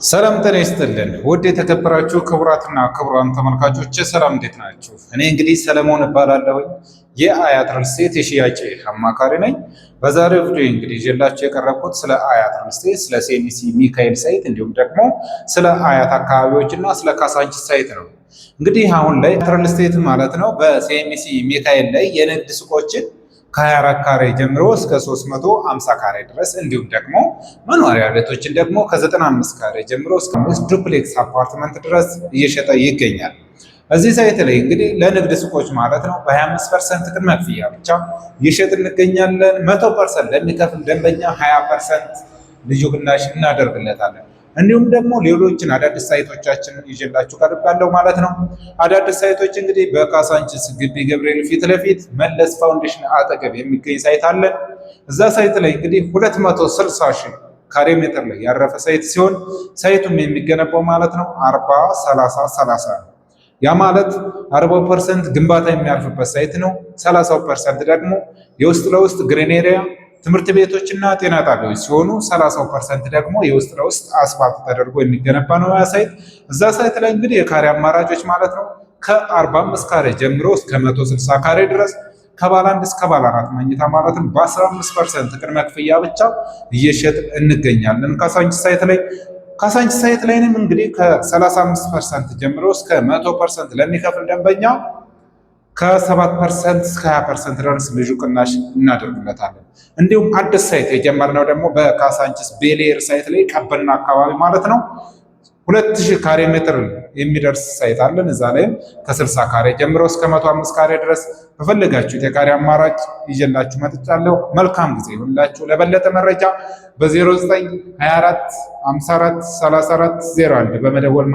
ሰላም ጤና ይስጥልን ውድ የተከበራችሁ ክቡራትና ክቡራን ተመልካቾች ሰላም እንዴት ናችሁ? እኔ እንግዲህ ሰለሞን እባላለሁ የአያት ሪል ስቴት የሽያጭ አማካሪ ነኝ። በዛሬው ቪዲዮ እንግዲህ ይዤላችሁ የቀረብኩት ስለ አያት ሪል ስቴት፣ ስለ ሴሚሲ ሚካኤል ሳይት እንዲሁም ደግሞ ስለ አያት አካባቢዎችና ስለ ካሳንቺስ ሳይት ነው። እንግዲህ አሁን ላይ ሪል ስቴት ማለት ነው በሴሚሲ ሚካኤል ላይ የንግድ ሱቆችን ከ24 ካሬ ጀምሮ እስከ 350 ካሬ ድረስ እንዲሁም ደግሞ መኖሪያ ቤቶችን ደግሞ ከ95 ካሬ ጀምሮ እስከ 5 ዱፕሌክስ አፓርትመንት ድረስ እየሸጠ ይገኛል። እዚህ ሳይት ላይ እንግዲህ ለንግድ ሱቆች ማለት ነው በ25% ቅድመ ክፍያ ብቻ እየሸጥ እንገኛለን። 100% ለሚከፍል ደንበኛ 20% ልዩ ቅናሽ እናደርግለታለን። እንዲሁም ደግሞ ሌሎችን አዳዲስ ሳይቶቻችንን ይዤላችሁ ቀርቤያለሁ ማለት ነው። አዳዲስ ሳይቶች እንግዲህ በካሳንቺስ ግቢ ገብርኤል ፊት ለፊት መለስ ፋውንዴሽን አጠገብ የሚገኝ ሳይት አለን። እዛ ሳይት ላይ እንግዲህ 260 ሺህ ካሬ ሜትር ላይ ያረፈ ሳይት ሲሆን ሳይቱም የሚገነባው ማለት ነው 40-30-30 ነው። ያ ማለት 40% ግንባታ የሚያልፍበት ሳይት ነው። 30% ደግሞ የውስጥ ለውስጥ ግሪን ኤሪያ ትምህርት ቤቶችና ጤና ጣቢያዎች ሲሆኑ 30% ደግሞ የውስጥ ለውስጥ አስፋልት ተደርጎ የሚገነባ ነው ያ ሳይት። እዛ ሳይት ላይ እንግዲህ የካሬ አማራጮች ማለት ነው ከ45 ካሬ ጀምሮ እስከ 160 ካሬ ድረስ ከባለ 1 እስከ ባለ 4 መኝታ ማለት ነው በ15% ቅድመ ክፍያ ብቻ እየሸጥ እንገኛለን ካሳንቺስ ሳይት ላይ። ካሳንቺስ ሳይት ላይንም እንግዲህ ከ35% ጀምሮ እስከ 100% ለሚከፍል ደንበኛ ከ7% እስከ 20% ድረስ ልዩ ቅናሽ እናደርግለታለን። እንዲሁም አዲስ ሳይት የጀመርነው ደግሞ በካሳንቺስ ቤሌር ሳይት ላይ ቀበና አካባቢ ማለት ነው 2000 ካሬ ሜትር የሚደርስ ሳይት አለን። እዛ ላይም ከ60 ካሬ ጀምሮ እስከ 105 ካሬ ድረስ በፈለጋችሁት የካሬ አማራጭ ይዤላችሁ መጥቻለሁ። መልካም ጊዜ ይሁንላችሁ። ለበለጠ መረጃ በ0924 54 34 01 በመደወል